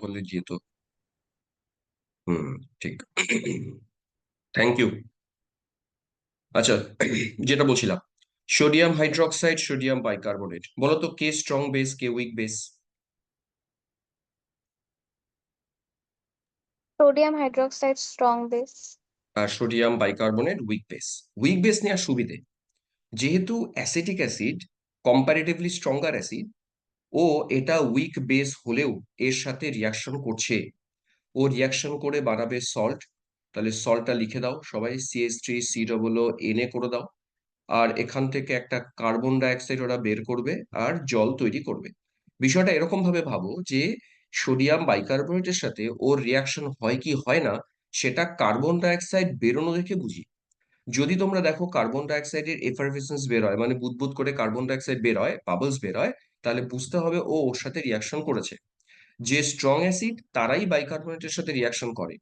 বললে যেত। ঠিক। Thank you. আচ্ছা, যেটা বলছিলাম, সোডিয়াম হাইড্রোক্সাইড, সোডিয়াম বাইকার্বনেট, বলতো কে স্ট্রং বেস, কে weak base? Sodium hydroxide strong base. আর sodium bicarbonate weak base. Weak base নেওয়ার সুবিধে, যেহেতু acetic acid comparatively stronger acid, ও এটা উইক বেস হলেও এর সাথে রিয়াকশন করছে। ও রিয়াকশন করে বানাবে সল্ট। তাহলে সল্টটা লিখে দাও সবাই, CH3COO করে দাও। আর এখান থেকে একটা কার্বন ডাইঅক্সাইড ওরা বের করবে আর জল তৈরি করবে। বিষয়টা এরকম ভাবে ভাবো যে সোডিয়াম বাইকার্বনেটের সাথে ওর রিয়াকশন হয় কি হয় না, সেটা কার্বন ডাইঅক্সাইড বেরোনো দেখে বুঝি। যদি তোমরা দেখো কার্বন ডাইঅক্সাইডের এফারভেসেন্স বের হয়, মানে বুদবুদ করে কার্বন ডাইঅক্সাইড বের হয়, বাবলস বের হয়, তাহলে বুঝতে হবে ও ওর সাথে রিয়াকশন করেছে। যে স্ট্রং অ্যাসিড তারাই বাইকার্বনেটের সাথে রিয়াকশন করে।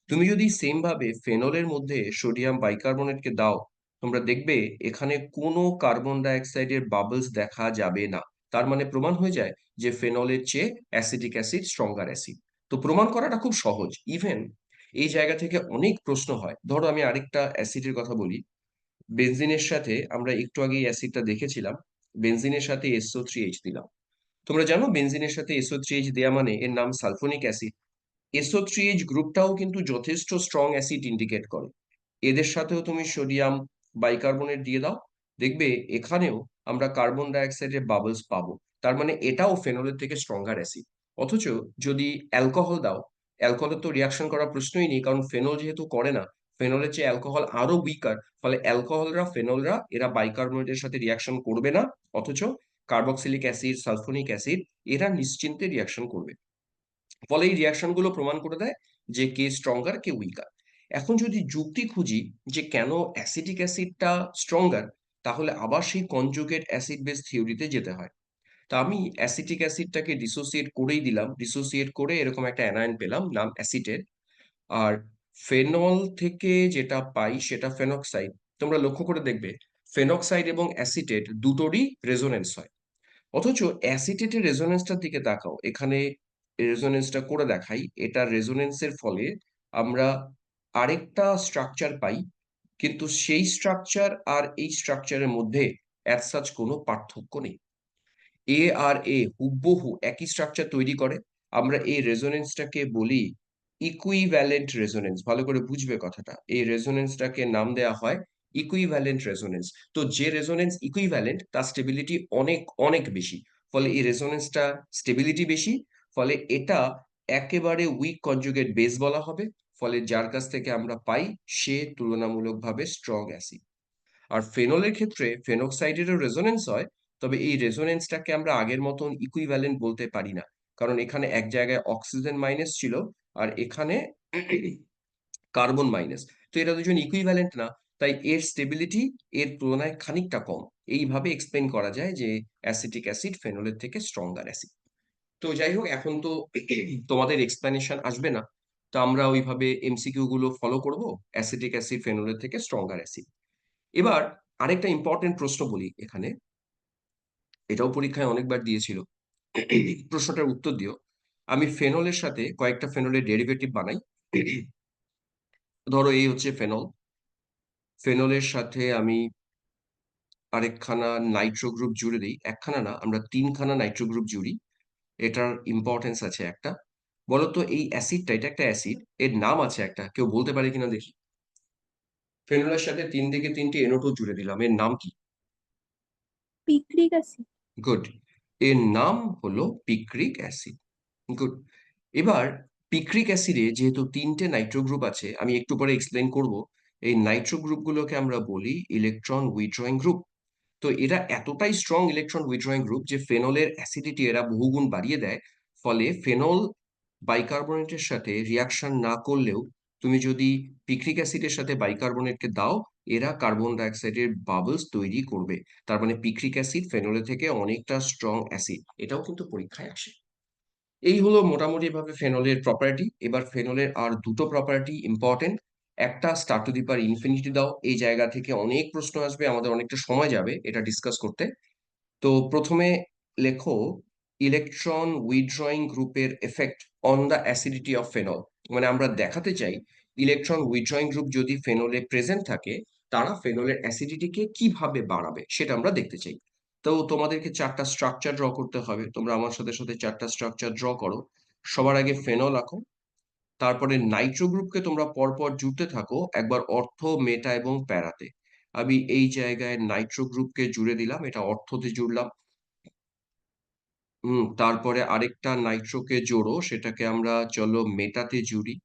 তুমি যদি সেম ভাবে ফেনলের মধ্যে সোডিয়াম বাইকার্বনেটকে দাও, তোমরা দেখবে এখানে কোনো কার্বন ডাইঅক্সাইডের বাবলস দেখা যাবে না। তার মানে প্রমাণ হয়ে যায় যে ফেনলের চেয়ে অ্যাসিটিক অ্যাসিড স্ট্রঙ্গার অ্যাসিড। তো প্রমাণ করাটা খুব সহজ। ইভেন এই জায়গা থেকে অনেক প্রশ্ন হয়। ধরো আমি আরেকটা অ্যাসিডের কথা বলি, বেনজিনের সাথে আমরা একটু আগে এই অ্যাসিডটা দেখেছিলাম, বেনজিনের সাথে SO3H দিলাম। তোমরা জানো বেনজিনের সাথে SO3H দেয়া মানে এর নাম সালফোনিক অ্যাসিড। SO3H গ্রুপটাও কিন্তু যথেষ্ট স্ট্রং অ্যাসিড ইন্ডিকেট করে। এদের সাথেও তুমি সোডিয়াম বাইকার্বনেট দিয়ে দাও, দেখবে এখানেও আমরা কার্বন ডাইঅক্সাইডের বাবলস পাবো। তার মানে এটাও ফেনলের থেকে স্ট্রঙ্গার অ্যাসিড। অথচ যদি অ্যালকোহল দাও, অ্যালকোহলের তো রিয়াকশন করার প্রশ্নই নেই, কারণ ফেনল যেহেতু করে না, ফেনলের চেয়ে অ্যালকোহল আরো উইকার। ফলে অ্যালকোহলরা, ফেনলরা এরা বাইকার্বনেটের সাথে রিয়াকশন করবে না। অথচ কার্বক্সিলিক অ্যাসিড, সালফোনিক অ্যাসিড এরা নিশ্চিন্তে রিয়াকশন করবে। ফলে এই রিয়াকশন গুলো প্রমাণ করে দেয় যে কে স্ট্রঙ্গার, কে উইকার। এখন যদি যুক্তি খুঁজি যে কেন অ্যাসিটিক অ্যাসিডটা স্ট্রঙ্গার, তাহলে আবার সেই কনজুগেট অ্যাসিড বেস থিওরিতে যেতে হয়। তা আমি অ্যাসিটিক অ্যাসিডটাকে ডিসোসিয়েট করেই দিলাম, ডিসোসিয়েট করে এরকম একটা অ্যানায়ন পেলাম নাম অ্যাসিটেট। আর ফেনল থেকে যেটা পাই সেটা ফেনক্সাইড। তোমরা লক্ষ্য করে দেখবে ফেনক্সাইড এবং অ্যাসিটেট দুটোরই রেজোনেন্স হয়। অথচ অ্যাসিটেটের রেজোনেন্সটার দিকে তাকাও, এখানে রেজোনেন্সটা করে দেখাই। এটা রেজোনেন্সের ফলে আমরা আরেকটা স্ট্রাকচার পাই, কিন্তু সেই স্ট্রাকচার আর এই স্ট্রাকচারের মধ্যে অ্যাজ সাচ কোনো পার্থক্য নেই। এ আর এ হুবহু একই স্ট্রাকচার তৈরি করে। আমরা এই রেজোনেন্সটাকে বলি ইকুইভ্যালেন্ট রেজোনেন্স। ভালো করে বুঝবে কথাটা, এই রেজোনেন্সটাকে নাম দেয়া হয় ইকুইভ্যালেন্ট রেজোনেন্স। তো যে রেজোনেন্স ইকুইভ্যালেন্ট তার স্টেবিলিটি অনেক অনেক বেশি। ফলে এই রেজোনেন্সটা স্টেবিলিটি বেশি। ফলে এটা একেবারে উইক কনজুগেট বেস বলা হবে। ফলে যার কাছ থেকে আমরা পাই সে তুলনামূলকভাবে স্ট্রং অ্যাসিড। আর ফেনলের ক্ষেত্রে ফেনক্সাইডেরও রেজোনেন্স হয়, তবে এই রেজোনেন্সটাকে আমরা আগের মতন ইকুইভ্যালেন্ট বলতে পারি না। কারণ এখানে এক জায়গায় অক্সিজেন মাইনাস ছিল আর এখানে কার্বন মাইনাস। তো এরা দুজন ইকুইভ্যালেন্ট না, তাই এর স্টেবিলিটি এর তুলনায় খানিকটা কম। এইভাবে এক্সপ্লেন করা যায় যে অ্যাসিটিক অ্যাসিড ফেনলের থেকে স্ট্রঙ্গার অ্যাসিড। তো যাই হোক, এখন তো তোমাদের এক্সপ্লেনেশন আসবে না, তো আমরা ওইভাবে MCQ গুলো ফলো করব। অ্যাসিটিক অ্যাসিড ফেনলের থেকে স্ট্রঙ্গার অ্যাসিড। এবার আরেকটা ইম্পর্টেন্ট প্রশ্ন বলি এখানে, এটাও পরীক্ষায় অনেকবার দিয়েছিল। প্রশ্নটার উত্তর দিও। আমি ফেনলের সাথে কয়েকটা ফেনলের ডেরিভেটিভ বানাই। ধরো এই হচ্ছে ফেনল। ফেনলের সাথে আমি আরেকখানা নাইট্রো গ্রুপ জুড়ে দিই, একখানা না, আমরা তিনখানা নাইট্রো গ্রুপ জুড়ি। এটার ইম্পর্টেন্স আছে একটা। বলতো এই অ্যাসিডটা, এটা একটা অ্যাসিড, এর নাম আছে একটা, কেউ বলতে পারে কিনা দেখি। ফেনলের সাথে তিন দিকে তিনটি NO2 জুড়ে দিলাম, এর নাম কি? Picric acid. গুড। এর নাম হলো পিক্রিক অ্যাসিড। গুড। এবার পিক্রিক অ্যাসিডে যেহেতু তিনটে নাইট্রো গ্রুপ আছে, আমি একটু পরে এক্সপ্লেন করব। এই নাইট্রো গ্রুপগুলোকে আমরা বলি ইলেকট্রন উইথড্রয়িং গ্রুপ। তো এরা এতটাই স্ট্রং ইলেকট্রন উইথড্রয়িং গ্রুপ যে ফেনলের অ্যাসিডিটি এরা বহুগুণ বাড়িয়ে দেয়। ফলে ফেনল বাইকার্বনেটের সাথে রিয়াকশন না করলেও তুমি যদি পিক্রিক অ্যাসিডের সাথে বাইকার্বনেটকে দাও, এরা কার্বন ডাইঅক্সাইডের বাবলস তৈরি করবে। তার মানে পিক্রিক অ্যাসিড ফেনলের থেকে অনেকটা স্ট্রং অ্যাসিড, এটাও কিন্তু পরীক্ষায় আসে। এই হলো মোটামুটি ভাবে ফেনলের প্রপার্টি। এবার ফেনলের আর দুটো প্রপার্টি ইম্পর্টেন্ট। একটা star to the power infinity দাও, এই জায়গা থেকে অনেক প্রশ্ন আসবে, আমাদের অনেকটা সময় যাবে এটা ডিসকাস করতে। তো প্রথমে লেখো ইলেকট্রন উইথড্রয়িং গ্রুপের effect on the acidity of phenol. মানে আমরা দেখাতে চাই ইলেকট্রন উইথড্রয়িং গ্রুপ যদি ফেনলে প্রেজেন্ট থাকে, তারা ফেনলের অ্যাসিডিটিকে কিভাবে বাড়াবে সেটা আমরা দেখতে চাই। তো তোমাদেরকে চারটা স্ট্রাকচার ড্র করতে হবে, তোমরা আমার সাথে সাথে চারটা স্ট্রাকচার ড্র করো। সবার আগে ফেনল আঁকো, তারপরে নাইট্রো গ্রুপকে তোমরা পরপর জুড়তে থাকো, একবার অর্থ, মেটা এবং প্যারাতে। আমি এই জায়গায় নাইট্রো গ্রুপকে জুড়ে দিলাম, এটা অর্থতে জুড়লাম। তারপরে আরেকটা নাইট্রোকে জোড়ো, সেটাকে আমরা চলো মেটাতে জুড়ি।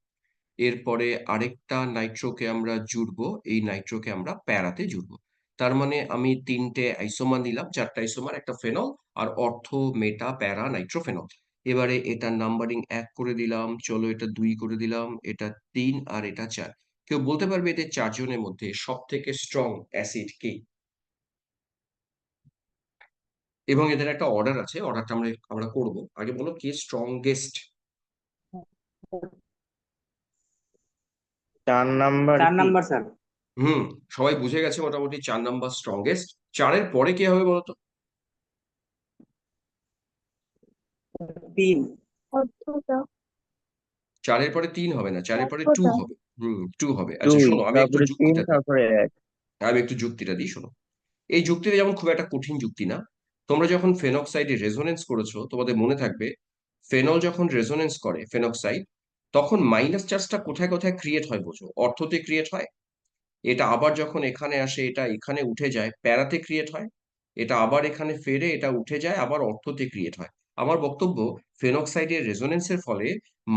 এরপরে আরেকটা নাইট্রোকে আমরা জুড়বো, এই নাইট্রোকে আমরা প্যারাতে জুড়বো। তার মানে আমি তিনটে আইসোমার নিলাম, চারটা আইসোমার, একটা ফেনল, আর অর্থ, মেটা, প্যারা, নাইট্রোফেনল। এবারে এটা নাম্বারিং 1 করে দিলাম, চলো এটা 2 করে দিলাম, এটা 3, আর এটা 4। কেউ বলতে পারবে এদের চারজনের মধ্যে সব থেকে স্ট্রং অ্যাসিড কি? এবং এদের একটা অর্ডার আছে, অর্ডারটা আমরা আমরা করবো। আগে বলো কে স্ট্রংগেস্ট। 4 নাম্বার চার কি? Number sir. হুম, সবাই বুঝে গেছে মোটামুটি 4 নাম্বার স্ট্রংগেস্ট। 4-এর পরে কে হবে বলতো? 3। অর্থটা 4-এর পরে 3 হবে না, 4-এর পরে 2 অর্থটা হবে। 2 হবে। আচ্ছা 2, শোনো, আমি একটু তারপরে 3, যুক্তিটা দিই। তারপরে 1। আমি একটু যুক্তিটা দিই, শোনো। এই যুক্তিটা যেমন খুব একটা কঠিন যুক্তি না। তোমরা যখন ফেনক্সাইডে রেজোনেন্স করেছো, তোমাদের মনে থাকবে ফেনল যখন রেজোনেন্স করে ফেনক্সাইড, তখন মাইনাস চার্জটা কোথায় কোথায় ক্রিয়েট হয় বোঝো? অর্থতে ক্রিয়েট হয়। এটা আবার যখন এখানে আসে, এটা এখানে উঠে যায়, প্যারাতে ক্রিয়েট হয়। এটা আবার এখানে ফেরে, এটা উঠে যায়, আবার অর্থতে ক্রিয়েট হয়। আমার বক্তব্য, ফেনক্সাইডের রেজোনেন্সের ফলে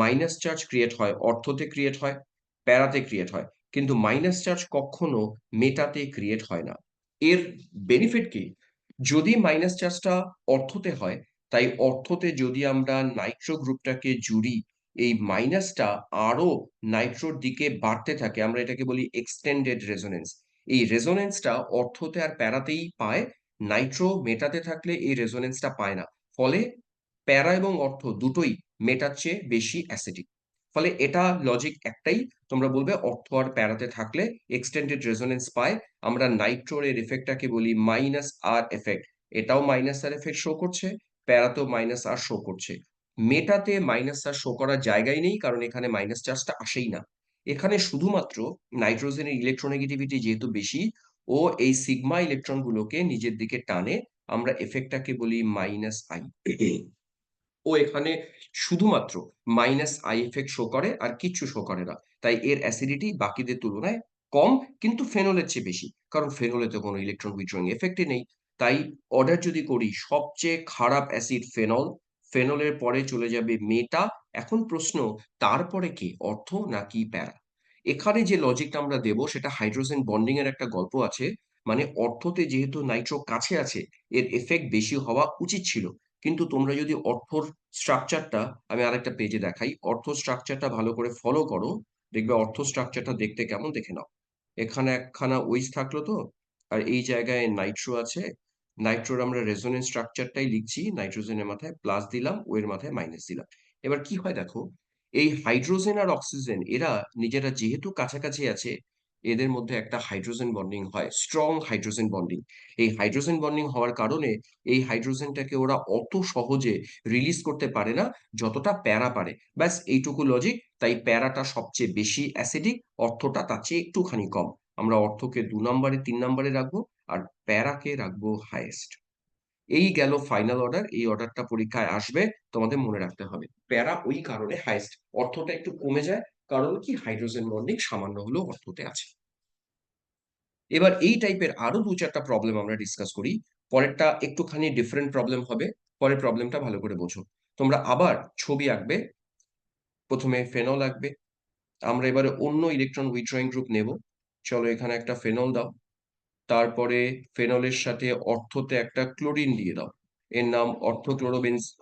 মাইনাস চার্জ ক্রিয়েট হয়, অর্থতে ক্রিয়েট হয়, প্যারাতে ক্রিয়েট হয়, কিন্তু মাইনাস চার্জ কখনো মেটাতে ক্রিয়েট হয় না। এর বেনিফিট কি? যদি মাইনাস চার্জটা অর্থতে হয়, তাই অর্থতে যদি আমরা নাইট্রো গ্রুপটাকে জুড়ি, এই মাইনাসটা আরো নাইট্রোর দিকে বাড়তে থাকে, আমরা এটাকে বলি এক্সটেন্ডেড রেজোনেন্স। এই রেজোনেন্সটা অর্থতে আর প্যারাতেই পায়, নাইট্রো মেটাতে থাকলে এই রেজোনেন্সটা পায় না। ফলে প্যারা এবং অর্থ দুটোই মেটার চেয়ে বেশি অ্যাসিডিক। ফলে এটা লজিক একটাই, তোমরা বলবে অর্থ আর প্যারাতে থাকলে এক্সটেন্ডেড রেজোনেন্স পায়। আমরা নাইট্রোর এর এফেক্টটাকে বলি মাইনাস আর এফেক্ট। এটাও মাইনাস আর এফেক্ট শো করছে, প্যারাতেও মাইনাস আর শো করছে। মেটাতে মাইনাস আর শো করার জায়গায় নেই, কারণ এখানে মাইনাস চার্জটা আসেই না। এখানে শুধুমাত্র নাইট্রোজেনের ইলেকট্রোনেগেটিভিটি যেহেতু বেশি, ও এই সিগমা ইলেকট্রন গুলোকে নিজের দিকে টানে, আমরা এফেক্টটাকে বলি মাইনাস আই। ও এখানে শুধুমাত্র মাইনাস আই এফেক্ট শো করে, আর কিচ্ছু শো করে না। তাই এর অ্যাসিডিটি বাকিদের তুলনায় কম, কিন্তু ফেনলের চেয়ে বেশি, কারণ ফেনলে তো কোনো ইলেকট্রন উইথড্রয়িং এফেক্টই নেই। তাই অর্ডার যদি করি, সবচেয়ে খারাপ অ্যাসিড ফেনল, ফেনলের পরে চলে যাবে মেটা। এখন প্রশ্ন, তারপরে কে, অর্থ নাকি প্যারা? এখানে যে লজিকটা আমরা দেব, সেটা হাইড্রোজেন বন্ডিং এর একটা গল্প আছে। মানে অর্থতে যেহেতু নাইট্রো কাছে আছে, এর এফেক্ট বেশি হওয়া উচিত ছিল। কিন্তু তোমরা যদি অর্থর স্ট্রাকচারটা, আমি আরেকটা পেজে দেখাই, অর্থ স্ট্রাকচারটা ভালো করে ফলো করো, দেখবে অর্থ স্ট্রাকচারটা দেখতে কেমন, দেখে নাও। এখানে একখানা ওইস থাকলো তো, আর এই জায়গায় নাইট্রো আছে। নাইট্রোর আমরা রেজোনেন্স স্ট্রাকচারটাই লিখছি, নাইট্রোজেনের মাথায় প্লাস দিলাম, ও এর মাথায় মাইনাস দিলাম। এবার কি হয় দেখো, এই হাইড্রোজেন আর অক্সিজেন এরা নিজেরা যেহেতু কাছাকাছি আছে, এদের মধ্যে একটা হাইড্রোজেন বন্ডিং হয়, স্ট্রং হাইড্রোজেন বন্ডিং। এই হাইড্রোজেন বন্ডিং হওয়ার কারণে এই হাইড্রোজেনটাকে ওরা অত সহজে রিলিজ করতে পারে না যতটা প্যারা পারে। ব্যাস এইটুকু লজিক। তাই প্যারাটা সবচেয়ে বেশি অ্যাসিডিক, অর্থটা তার চেয়ে একটুখানি কম। আমরা অর্থকে 2 নম্বরে 3 নম্বরে রাখবো, আর প্যারাকে রাখবো হাইয়েস্ট। এই গেল ফাইনাল অর্ডার। এই অর্ডারটা পরীক্ষায় আসবে, তোমাদের মনে রাখতে হবে। প্যারা ওই কারণে হাইয়েস্ট, অর্থটা একটু কমে যায়, কারণ কি হাইড্রোজেন বন্ডিং সামান্য হলেও অর্থতে আছে। এবার এই টাইপের আরো 2-4টা প্রবলেম আমরা ডিসকাস করি। পরেরটা একটুখানি ডিফারেন্ট প্রবলেম হবে, পরের প্রবলেমটা ভালো করে বোঝো। তোমরা আবার ছবি আঁকবে, প্রথমে ফেনল আঁকবে। আমরা এবারে অন্য ইলেকট্রন উইথড্রয়িং গ্রুপ নেব। চলো এখানে একটা ফেনল দাও, তারপরে ফেনলের সাথে অর্থতে একটা ক্লোরিন দিয়ে দাও, এর নাম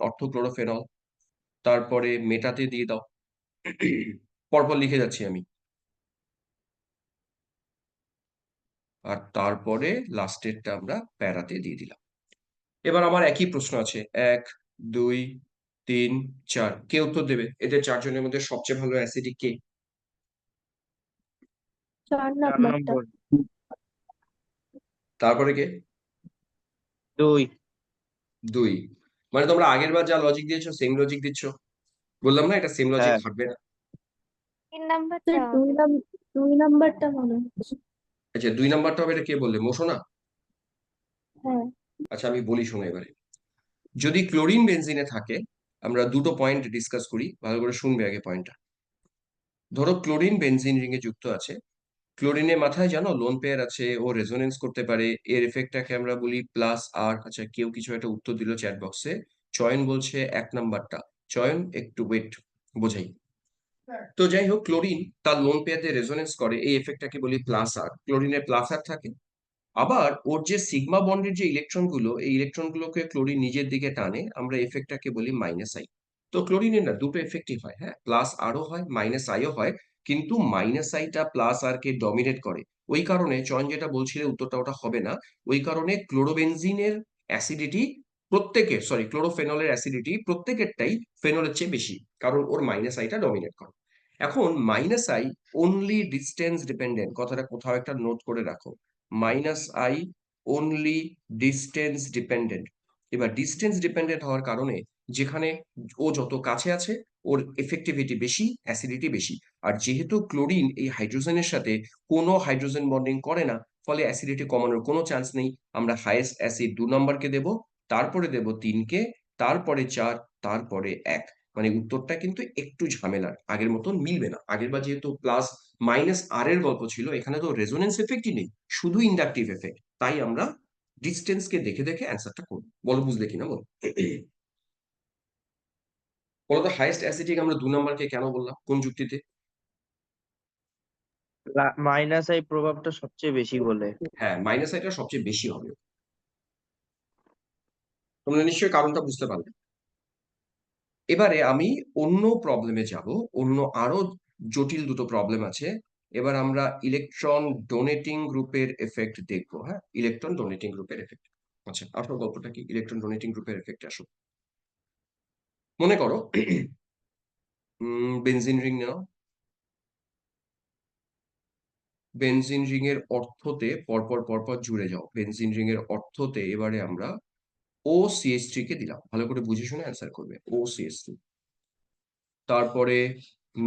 অর্থোক্লোরোফেনল। তারপরে মেটাতে দিয়ে দাও। পরপর লিখে যাচ্ছি আমি। আর তারপরে লাস্টেরটা আমরা প্যারাতে দিয়ে দিলাম। এবার আমার একই প্রশ্ন আছে, 1, 2, 3, 4, কে উত্তর দেবে? এদের চারজনের মধ্যে সবচেয়ে ভালো অ্যাসিডিক কে? 4 4 নাম্বারটা নম্বর। তারপরে কে? 2। 2। মানে তোমরা আগের বার যা লজিক দিয়েছো সেম লজিক দিচ্ছ? বললাম না এটা সেম লজিক হ্যাঁ, খাটবে না। 3 নাম্বারটা স্যার দুই হবে। নাম 2 নাম্বারটা মনে হচ্ছে। আচ্ছা 2 নাম্বারটা হবে, এটা কে বললে, মোশনা? হ্যাঁ। আচ্ছা আমি বলি শোনো এবারে। যদি ক্লোরিন বেনজিনে থাকে, আমরা দুটো পয়েন্ট ডিসকাস করি, ভালো করে শুনবে আগে পয়েন্টটা। ধরো ক্লোরিন বেনজিন রিং এ যুক্ত আছে, ক্লোরিনের মাথায় জানো লোন পেয়ার আছে, ও রেজোনেন্স করতে পারে, এর এফেক্টটাকে আমরা বলি প্লাস আর। আচ্ছা কেউ কিছু একটা উত্তর দিল চ্যাট বক্সে, চয়ন বলছে 1 নাম্বারটা। চয়ন একটু ওয়েট, বোঝাই। তো যাই হোক, ক্লোরিন তার লোন পেয়ারতে রেজোনেন্স করে, এই এফেক্টটাকে বলি প্লাস আর। ক্লোরিনের প্লাস আর থাকে, আবার ওর যে সিগমা বন্ডের যে ইলেকট্রন গুলো, এই ইলেকট্রন গুলোকে ক্লোরিন নিজের দিকে টানে, আমরা এফেক্টটাকে বলি মাইনাস আই। তো ক্লোরিনের না দুটো এফেক্টই হয়, হ্যাঁ, প্লাস আরও হয় মাইনাস আইও হয়, কিন্তু মাইনাস আইটা প্লাস আর কে ডমিনেট করে। ওই কারণে চয়ন যেটা বলছিলে উত্তরটা ওটা হবে না। ওই কারণে ক্লোরোবেনজিনের অ্যাসিডিটি প্রত্যেকের, সরি ক্লোরোফেনলের অ্যাসিডিটি প্রত্যেকেরটাই ফেনলের চেয়ে বেশি, কারণ ওর মাইনাস আইটা ডমিনেট করে। এখন minus I only distance dependent, কথাটা কোথাও একটা নোট করে রাখো। Minus I only distance dependent. এবার ডিস্টেন্স ডিপেন্ডেন্ট হওয়ার কারণে যেখানে ও যত কাছে আছে ওর এফেক্টিভিটি বেশি, অ্যাসিডিটি বেশি। আর যেহেতু ক্লোরিন এই হাইড্রোজেনের সাথে কোনো হাইড্রোজেন বন্ডিং করে না, ফলে অ্যাসিডিটি কমানোর কোনো চান্স নেই। আমরা হাইয়েস্ট অ্যাসিড 2 নম্বরকে দেব, তারপরে দেব 3কে, তারপরে 4, তারপরে 1। মানে উত্তরটা কিন্তু একটু ঝামেলার, আগের মতন মিলবে না। আগের বার যেহেতু প্লাস মাইনাস আর এর গল্প ছিল, এখানে তো রেজোনেন্স এফেক্টই নেই, শুধু ইন্ডাকটিভ এফেক্ট। তাই আমরা ডিস্টেন্সকে দেখে দেখে অ্যান্সারটা করবো। বলো বুঝলে কিনা বলো। বলো তো হাইয়েস্ট অ্যাসিডিক আমরা 2 নম্বরকে কেন বললাম, কোন যুক্তিতে? মাইনাস আই প্রভাবটা সবচেয়ে বেশি বলে। হ্যাঁ, মাইনাস আইটা সবচেয়ে বেশি হবে। তোমরা নিশ্চয়ই কারণটা বুঝতে পারলে। এবারে আমি অন্য প্রবলেমে যাব, অন্য আরো জটিল দুটো প্রবলেম আছে। এবার আমরা ইলেকট্রন ডোনেটিং গ্রুপের এফেক্ট দেখবো, হ্যাঁ, ইলেকট্রন ডোনেটিং গ্রুপের এফেক্ট। আচ্ছা আসল গল্পটা কি, ইলেকট্রন ডোনেটিং গ্রুপের এফেক্ট আসো। মনে করো বেনজিন রিং নাও। বেনজিন রিং এর অর্থতে পরপর পরপর জুড়ে যাও। বেনজিন রিং এর অর্থতে এবারে আমরা ও সিএইচ3 কে দিলাম, ভালো করে বুঝে শুনে অ্যান্সার করবে। ও সিএইচ3, তারপরে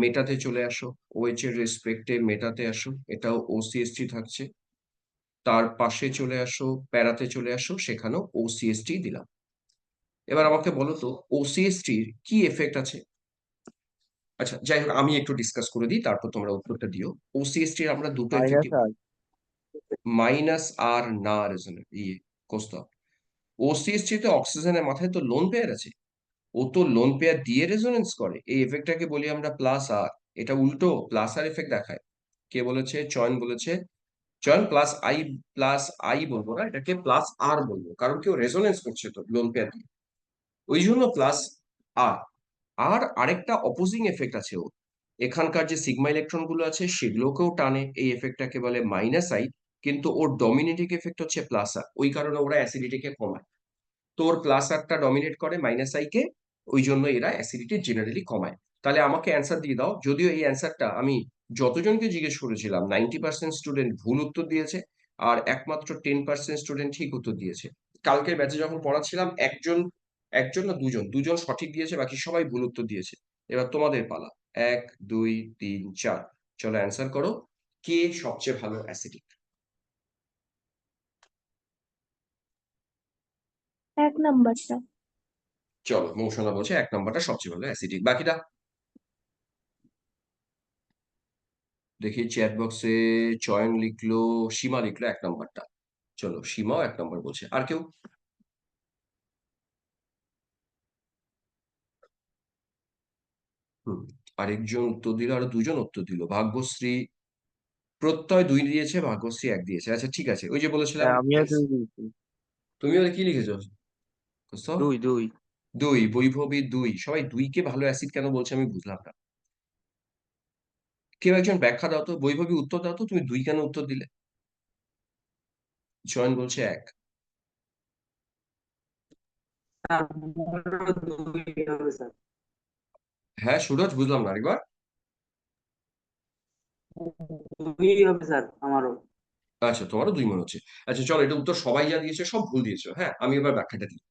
মেটাতে চলে আসো, ওএইচ এর রেসপেক্টে মেটাতে আসো, এটাও ওসিএসটি থাকছে। তার পাশে চলে আসো, প্যারাতে চলে আসো, সেখানেও ওসিএসটি দিলাম। এবার আমাকে বলো তো ওসিএসটির কি এফেক্ট আছে। আচ্ছা যাই হোক, আমি একটু ডিসকাস করে দিই, তারপর তোমরা উত্তরটা দিও। ওসিএসটির আমরা দুটো মাইনাস এফেক্টিভ, আর। মাইনাস আর না রেজনে ইয়ে কোস্তা। ওসিএসটি তে অক্সিজেনের মাথায় তো লোন পেয়ার আছে, ও তো লোন পেয়ার দিয়ে রেজোনেন্স করে, এই এফেক্টটাকে বলি আমরা প্লাস আর। এটা উল্টো প্লাস আর এফেক্ট দেখায়। কে বলেছে? চয়ন বলেছে। চয়ন প্লাস আই বলবো না, এটাকে প্লাস আর বলবো, কারণ কেউ রেজোনেন্স করছে তো লোন পেয়ার দিয়ে, ওই জন্য প্লাস আর। আর আরেকটা অপোজিং এফেক্ট আছে ওর, এখানকার যে সিগমা ইলেকট্রন গুলো আছে সেগুলোকেও টানে, এই এফেক্টটাকে বলে মাইনাস আই। কিন্তু ওর ডমিনেটিং এফেক্ট হচ্ছে প্লাস আর, ওই কারণে ওরা অ্যাসিডিটিকে কমায়। তোর প্লাস আরটা ডমিনেট করে মাইনাস আই কে, ওই জন্য এরা অ্যাসিডিটি জেনারেলি কমায়। তাহলে আমাকে অ্যান্সার দিয়ে দাও। যদিও এই অ্যান্সারটা আমি যতজনকে জিজ্ঞেস করেছিলাম 90% স্টুডেন্ট ভুল উত্তর দিয়েছে, আর একমাত্র 10% স্টুডেন্ট ঠিক উত্তর দিয়েছে। কালকের ব্যাচে যখন পড়াচ্ছিলাম একজন, একজন না দুজন, দুজন সঠিক দিয়েছে, বাকি সবাই ভুল উত্তর দিয়েছে। এবার তোমাদের পালা, 1 2 3 4, চলো অ্যান্সার করো। কে সবচেয়ে ভালো অ্যাসিডিক? 1 নাম্বারটা। চলো মৌসুমা বলছে 1 নম্বরটা সবচেয়ে ভালো অ্যাসিডিক, বাকিটা দেখি চ্যাট বক্সে। চয়ন লিখলো, সীমা লিখলো 1 নম্বরটা। চলো সীমাও 1 নম্বর বলছে, আর কেউ? হুম, আরেকজন উত্তর দিল, আরো দুজন উত্তর দিল। ভাগ্যশ্রী, প্রত্যয় 2 দিয়েছে, ভাগ্যশ্রী 1 দিয়েছে। আচ্ছা ঠিক আছে, ওই যে বলেছিলাম হ্যাঁ, আমিও 2 দিয়েছি। তুমি ওদের কি লিখেছো? বুঝছো? 2 2। 2, বৈভবী 2। সবাই 2 কে ভালো অ্যাসিড কেন বলছে আমি বুঝলাম না। কেউ একজন ব্যাখ্যা দাও তো, বৈভবী উত্তর দাও তো, তুমি 2 কেন উত্তর দিলে? চয়ন বলছে 1। হ্যাঁ সুরজ, বুঝলাম না, আরেকবার। আচ্ছা তোমারও 2 মনে হচ্ছে। আচ্ছা চলো, এটা উত্তর সবাই যা দিয়েছে সব ভুল দিয়েছো, হ্যাঁ আমি এবার ব্যাখ্যাটা দিই।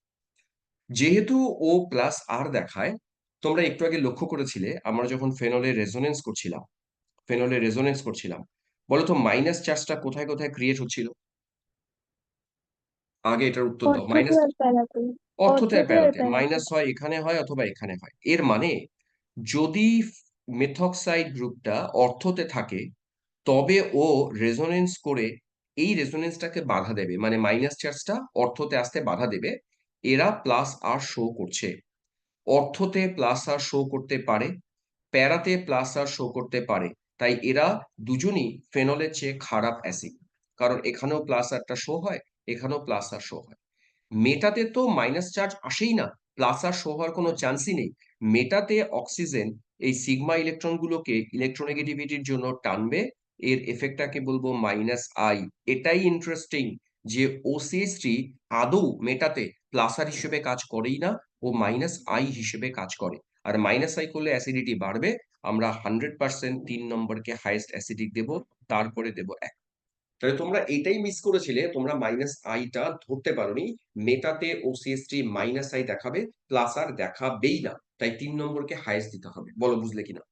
যেহেতু ও প্লাস আর দেখায়, তোমরা একটু আগে লক্ষ্য করেছিলে আমরা যখন ফেনলের রেজোনেন্স করছিলাম বলতো মাইনাস চার্জটা কোথায় কোথায় ক্রিয়েট হচ্ছিল? আগে এটার উত্তর দাও। অর্থতে আর প্যারাতে। অর্থতে অর্থতে আর প্যারাতে প্যারাতে। মাইনাস হয়, এখানে হয় অথবা এখানে হয়। এর মানে যদি মেথক্সাইড গ্রুপটা অর্থতে থাকে তবে ও রেজোনেন্স করে এই রেজোনেন্সটাকে বাধা দেবে, মানে মাইনাস চার্জটা অর্থতে আসতে বাধা দেবে। এরা প্লাস আর শো করছে, অর্থতে প্লাস আর শো করতে পারে, প্যারাতে প্লাস আর শো করতে পারে। তাই এরা দুজনই ফেনলের চেয়ে খারাপ অ্যাসিড, কারণ এখানেও প্লাস আরটা শো হয়, এখানেও প্লাস আর শো হয়। মেটাতে তো মাইনাস চার্জ আসেই না, প্লাস আর শো হওয়ার কোনো চান্সই নেই। মেটাতে অক্সিজেন এই সিগমা ইলেকট্রনগুলোকে ইলেকট্রোনেগেটিভিটির জন্য টানবে, এর এফেক্টটাকে বলবো মাইনাস আই। এটাই ইন্টারেস্টিং যে ওসিএস3 আদৌ মেটাতে প্লাস আর হিসেবে কাজ করেই না, ও মাইনাস আই হিসেবে কাজ করে। আর মাইনাস আই করলে অ্যাসিডিটি বাড়বে। আমরা 100% 3 নম্বরকে হাইয়েস্ট অ্যাসিডিক দেব, তারপরে দেব 1। তাহলে তোমরা এটাই মিস করেছিলে, তোমরা মাইনাস আইটা ধরতে পারোনি। মেটাতে ওসিএস3 মাইনাস আই দেখাবে, প্লাস আর দেখাবেই না। তাই 3 নম্বরকে হাইয়েস্ট দিতে হবে। বলো বুঝলে কিনা?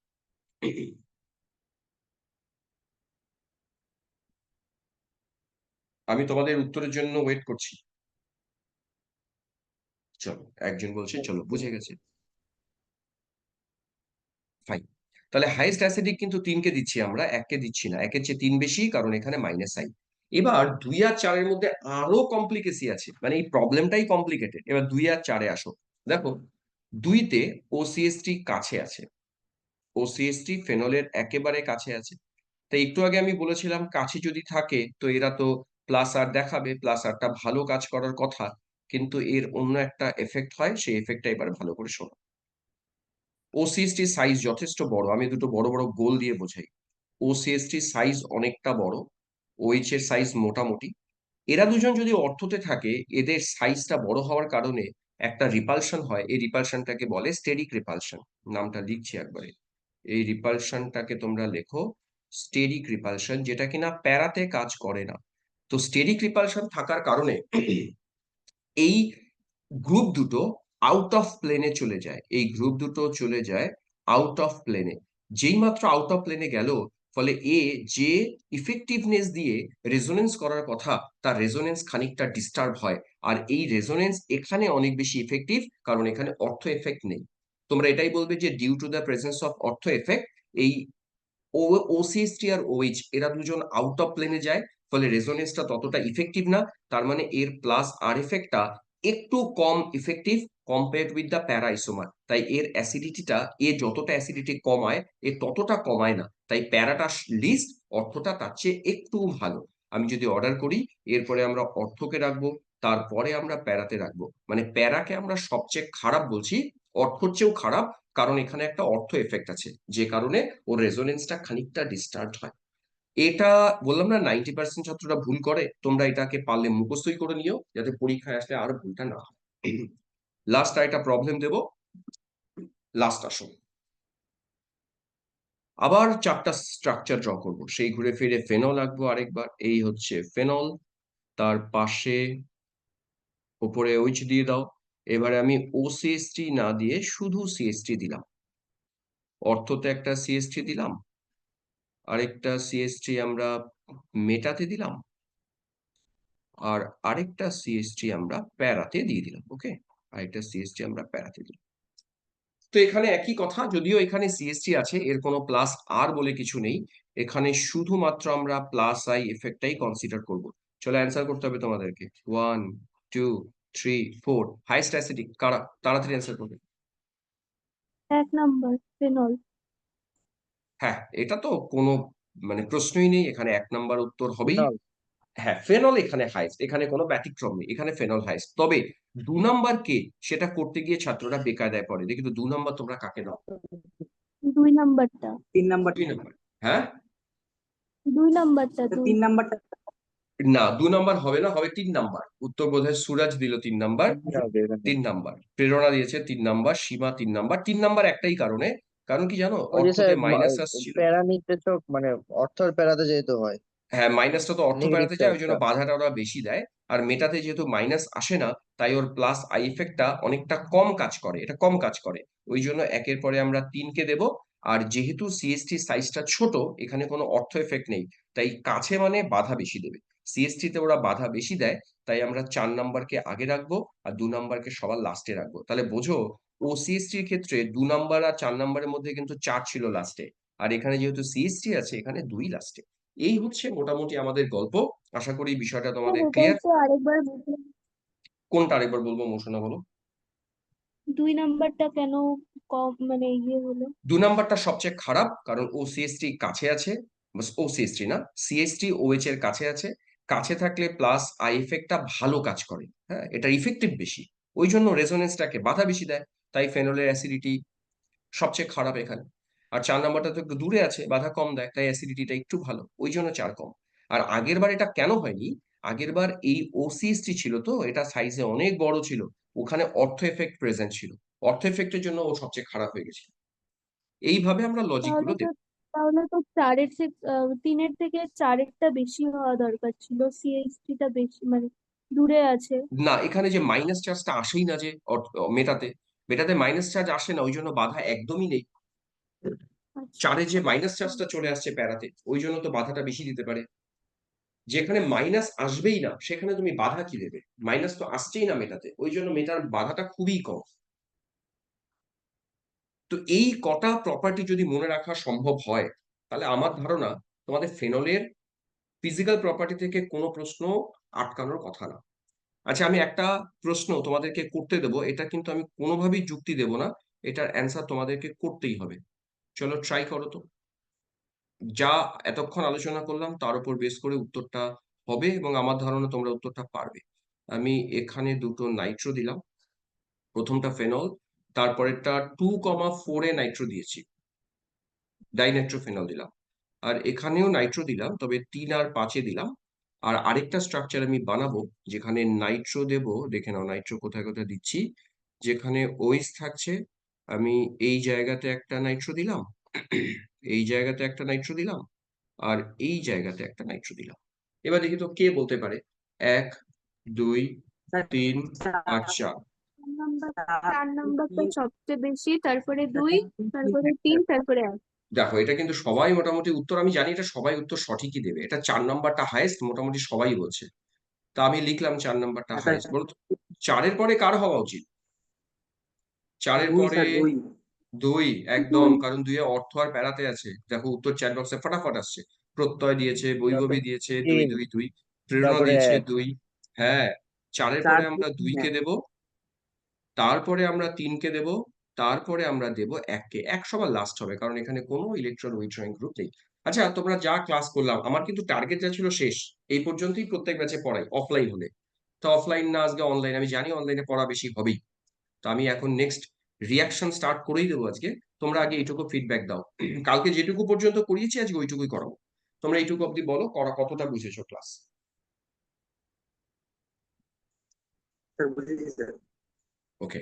আমি তোমাদের উত্তরের জন্য ওয়েট করছি। চলো, একজন বলছে চলো বুঝে গেছে, ফাইন। তাহলে হাইয়েস্ট অ্যাসিডিক কিন্তু 3কে দিচ্ছি আমরা, 1কে দিচ্ছি না। 1-এর চেয়ে 3 বেশি, কারণ এখানে মাইনাস আই। এবার 2 আর 4-এর মধ্যে আরো কমপ্লিকেসি আছে, মানে এই প্রবলেমটাই কমপ্লিকেটেড। এবার 2 আর 4-এ আসো। দেখো 2-তে ওসিএস3 কাছে আছে, ওসিএস3 ফেনলের একেবারে কাছে আছে। তাই একটু আগে আমি বলেছিলাম কাছে যদি থাকে তো এরা তো প্লাস আর দেখাবে, প্লাস আরটা ভালো কাজ করার কথা। কিন্তু এর অন্য একটা এফেক্ট হয়, সেই এফেক্টটা এবার ভালো করে শোনো। ওসিএসটি সাইজ যথেষ্ট বড়, আমি দুটো বড় বড় গোল দিয়ে বোঝাই। ওসিএসটি সাইজ অনেকটা বড়, ওএইচ এর সাইজ মোটামুটি। এরা দুজন যদি অর্থতে থাকে, এদের সাইজটা বড় হওয়ার কারণে একটা রিপালশন হয়। এই রিপালশনটাকে বলে স্টেরিক রিপালশন। নামটা লিখছি একবারে। এই রিপালশনটাকে তোমরা লেখো স্টেরিক রিপালশন, যেটা কিনা প্যারাতে কাজ করে না। তো স্টেরিক রিপালশন থাকার কারণে এই গ্রুপ দুটো আউট অফ প্লেনে চলে যায়, এই গ্রুপ দুটো চলে যায় আউট অফ প্লেনে। যেই মাত্র আউট অফ প্লেনে গেল, ফলে এ যে ইফেক্টিভনেস দিয়ে রেজোনেন্স করার কথা, তার রেজোনেন্স খানিকটা ডিস্টার্ব হয়। আর এই রেজোনেন্স এখানে অনেক বেশি ইফেক্টিভ, কারণ এখানে অর্থ এফেক্ট নেই। তোমরা এটাই বলবে যে due to the presence of earth effect, এই ওসিএসটি আর ওএইচ এরা দুজন আউট অফ প্লেনে যায়, ফলে রেজোনেন্সটা ততটা ইফেক্টিভ না। তার মানে এর প্লাস আর এফেক্টটা একটু কম effective compared with the para isomer. তাই এর অ্যাসিডিটিটা, এ যতটা অ্যাসিডিটি কমায় এ ততটা কমায় না। তাই প্যারাটা লিস্ট, অর্থটা তার চেয়ে একটু ভালো। আমি যদি অর্ডার করি, এরপরে আমরা অর্থকে রাখবো, তারপরে আমরা প্যারাতে রাখবো। মানে প্যারাকে আমরা সবচেয়ে খারাপ বলছি, অর্থর চেয়েও খারাপ, কারণ এখানে একটা অর্থ এফেক্ট আছে, যে কারণে ওর রেজোনেন্সটা খানিকটা ডিস্টার্ব হয়। এটা বললাম না 90% ছাত্ররা ভুল করে, তোমরা এটাকে পারলে মুখস্থই করে নিও, যাতে পরীক্ষায় আসলে আর ভুলটা না হয়। লাস্ট একটা প্রবলেম দেব, লাস্ট আসো। আবার 4টা স্ট্রাকচার ড্র করবো, সেই ঘুরে ফিরে ফেনল আঁকবো আরেকবার। এই হচ্ছে ফেনল, তার পাশে উপরে OH দিয়ে দাও। এবারে আমি OCH3 না দিয়ে শুধু CH3 দিলাম। অর্থতে একটা CH3 দিলাম, আরেকটা CH3 আমরা মেটাতে দিলাম, আর আরেকটা CH3 আমরা প্যারাতে দিয়ে দিলাম। ওকে, আরেকটা CH3 আমরা প্যারাতে দিলাম। তো এখানে একই কথা, যদিও এখানে CH3 আছে, এর কোনো প্লাস আর বলে কিছু নেই। এখানে শুধুমাত্র আমরা প্লাস আই এফেক্টটাই কনসিডার করব। চলো অ্যান্সার করতে হবে তোমাদেরকে। 1 2 3 4। হাইয়েস্ট অ্যাসিডিক কারা? তাড়াতাড়ি অ্যান্সার করবে। 1 নাম্বার ফেনল। হ্যাঁ, এটা তো কোনো মানে প্রশ্নই নেই, এখানে 1 নাম্বার উত্তর হবেই। ফিনল। হ্যাঁ, ফেনল এখানে হাইস্ট, এখানে কোনো ব্যতিক্রম নেই, এখানে ফেনল হাইস্ট। তবে 2 নাম্বার কে, সেটা করতে গিয়ে ছাত্ররা বেকায়দায় পড়ে। দেখি তো 2 নাম্বার তোমরা কাকে দাও? 2 নাম্বারটা। 3 নাম্বার। 2 নাম্বার। হ্যাঁ, 2 নাম্বারটা। 2। 3 নাম্বারটা। না 2 নাম্বার হবে না, হবে 3 নাম্বার। উত্তর বোধহয় সুরাজ দিল 3 নাম্বার। হবে এখানে। 3 নাম্বার প্রেরণা দিয়েছে, 3 নাম্বার সীমা 3 নাম্বার। 3 নাম্বার একটাই কারণে, কারণ কি জানো, ওই যে অর্থতে স্যার মাইনাস আসছিল। প্যারা নির্দেশক মানে অর্থর প্যারাতে যেহেতু হয় হ্যাঁ, মাইনাসটা তো অর্থ নেগেটিভ বেড়াতে যায়, ওই জন্য চার্জটা। বাধাটা ওরা বেশি দেয়। আর মেটাতে যেহেতু মাইনাস আসে না, তাই ওর প্লাস আই এফেক্টটা অনেকটা কম কাজ করে, এটা কম কাজ করে। ওই জন্য একের পরে আমরা 3 কে দেব। আর যেহেতু সিএসটি সাইজটা ছোট, এখানে কোনো অর্থ এফেক্ট নেই, তাই কাছে মানে বাধা বেশি দেবে। সিএসটি তে ওরা বাধা বেশি দেয়, তাই আমরা 4 নাম্বারকে আগে রাখবো আর 2 নাম্বারকে সবার লাস্টে রাখবো। তাহলে বোঝো, ওসিএসটির ক্ষেত্রে 2 নাম্বার আর 4 নাম্বারের মধ্যে কিন্তু 4 ছিল লাস্টে, আর এখানে যেহেতু সিএসটি আছে এখানে 2 লাস্টে। এই হচ্ছে মোটামুটি আমাদের গল্প। আশা করি বিষয়টা স্যার তোমাদের এটা ক্লিয়ার। একটু আরেকবার বুঝলাম, কোনটা আরেকবার বলবো মৌসুমা, বলো। 2 নাম্বারটা কেন কম মানে হলো? 2 নাম্বারটা সবচেয়ে খারাপ, কারণ ও সিএসটি কাছে আছে। ও সিএসটি না, সিএসটি ওএইচ এর কাছে আছে। কাছে থাকলে প্লাস আই এফেক্টটা ভালো কাজ করে, হ্যাঁ, এটা ইফেক্টিভ বেশি। ওই জন্য রেজোনেন্সটাকে বাধা বেশি দেয়। তাই ফেনলের অ্যাসিডিটি সবচেয়ে খারাপ এখানে। আর 4 নাম্বারটা তো একটু দূরে আছে, বাধা কম দেয়, তাই অ্যাসিডিটিটা একটু ভালো, ওই জন্য 4 কম। আর আগের বার এটা কেন হয়নি, আগের বার এই ওসিএসটি ছিল তো, এটা সাইজে অনেক বড় ছিল, ওখানে অর্থ এফেক্ট প্রেজেন্ট ছিল, অর্থ এফেক্টের জন্য ও সবচেয়ে খারাপ হয়ে গেছিল। এইভাবে আমরা লজিক তাহলে গুলো তো দেব। তাহলে তো 3-এর থেকে 4-এরটা বেশি হওয়া দরকার ছিল, সিএইচটিটা বেশি মানে দূরে আছে। না, এখানে যে মাইনাস চার্জটা আসেই না, যে মেটাতে মেটাতে মাইনাস চার্জ আসে না, ওই জন্য বাধা একদমই নেই। আচ্ছা। 4-এ যে মাইনাস চার্জটা চলে আসছে প্যারাতে, ওই জন্য তো বাধাটা বেশি দিতে পারে। যেখানে মাইনাস আসবেই না সেখানে তুমি বাধা কি দেবে? মাইনাস তো আসছেই না মেটাতে, ওই জন্য মেটার বাধাটা খুবই কম। তো এই কটা প্রপার্টি যদি মনে রাখা সম্ভব হয়, তাহলে আমার ধারণা তোমাদের ফেনলের ফিজিক্যাল প্রপার্টি থেকে কোনো প্রশ্ন আটকানোর কথা না। আচ্ছা, আমি একটা প্রশ্ন তোমাদেরকে করতে দেবো, এটা কিন্তু আমি কোনোভাবেই যুক্তি দেব না, এটার অ্যান্সার তোমাদেরকে করতেই হবে। চলো ট্রাই করো তো। যা এতক্ষণ আলোচনা করলাম তার উপর বেস করে উত্তরটা হবে, এবং আমার ধারণা তোমরা উত্তরটা পারবে। আমি এখানে দুটো নাইট্রো দিলাম, প্রথমটা ফেনল, তারপরেরটা 2,4 নাইট্রো দিয়েছি, ডাইনাইট্রোফেনল দিলাম। আর এখানেও নাইট্রো দিলাম, তবে 3 আর 5-এ দিলাম। আর আরেকটা স্ট্রাকচার আমি বানাবো যেখানে নাইট্রো দেব, দেখে নাও নাইট্রো কোথায় কোথায় দিচ্ছি। যেখানে ওইস থাকছে, আমি এই জায়গাতে একটা নাইট্রো দিলাম, এই জায়গাতে একটা নাইট্রো দিলাম, আর এই জায়গাতে একটা নাইট্রো দিলাম। এবার দেখি তো কে বলতে পারে 1, 2, 3 আর 4। 4 নাম্বারটা সবচেয়ে বেশি, তারপরে 2, তারপরে 3, তারপরে 1। দেখো, এটা কিন্তু সবাই মোটামুটি উত্তর, আমি জানি এটা সবাই উত্তর সঠিকই দেবে, এটা 4 নাম্বারটা হাইয়েস্ট মোটামুটি সবাই বলছে। তা আমি লিখলাম 4 নাম্বারটা হাইয়েস্ট। বলতো 4-এর পরে কার হওয়া উচিত? 4-এর পরে 2, একদম, 2। কারণ 2-এ অর্থ আর প্যারাতে আছে। দেখো উত্তর চ্যাট বক্সে ফটাফট আসছে। প্রত্যয় দিয়েছে, বৈভবী দিয়েছে 2, 3 2, 2, প্রেরণা তারপরে দিয়েছে 1। 2। হ্যাঁ, 4-এর পরে 4 আমরা 2-কে দেব, তারপরে আমরা 3-কে দেব, তারপরে আমরা দেব 1-কে। 1 সবার লাস্ট হবে, কারণ এখানে কোনো ইলেকট্রন উইথড্রয়িং গ্রুপ নেই। আচ্ছা, তোমরা যা ক্লাস করলাম, আমার কিন্তু টার্গেট যা ছিল শেষ, এই পর্যন্তই প্রত্যেক ব্যাচে পড়াই অফলাইন হলে। তো অফলাইন না আজকে অনলাইন, আমি জানি অনলাইনে পড়া বেশি হবেই। তো আমি এখন নেক্সট রিয়াকশন স্টার্ট করেই দেবো আজকে। তোমরা আগে এইটুকু ফিডব্যাক দাও। কালকে যেটুকু পর্যন্ত করিয়েছি আজকে ওইটুকুই করাবো। তোমরা এইটুকু অব্দি বলো, কতটা বুঝেছো ক্লাস। ওকে,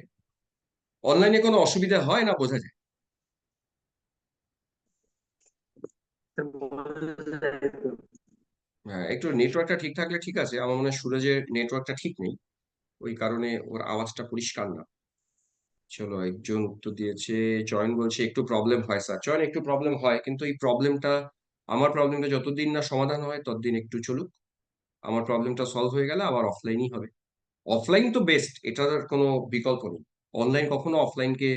অনলাইনে কোনো অসুবিধা হয় না, বোঝা যায়? হ্যাঁ, একটু নেটওয়ার্কটা ঠিক থাকলে ঠিক আছে। আমার মনে হয় সুরজের নেটওয়ার্কটা ঠিক নেই, ওই কারণে ওর আওয়াজটা পরিষ্কার না। চলো, একজন উত্তর দিয়েছে, জয়েন বলছে একটু প্রবলেম হয় স্যার। জয়েন, একটু প্রবলেম হয়, কিন্তু এই প্রবলেমটা, আমার প্রবলেমটা যতদিন না সমাধান হয় ততদিন একটু চলুক। আমার প্রবলেমটা সলভ হয়ে গেলে আবার অফলাইনই হবে। অফলাইন তো বেস্ট, এটার কোনো বিকল্প নেই। অনলাইন কখনো অফলাইনকে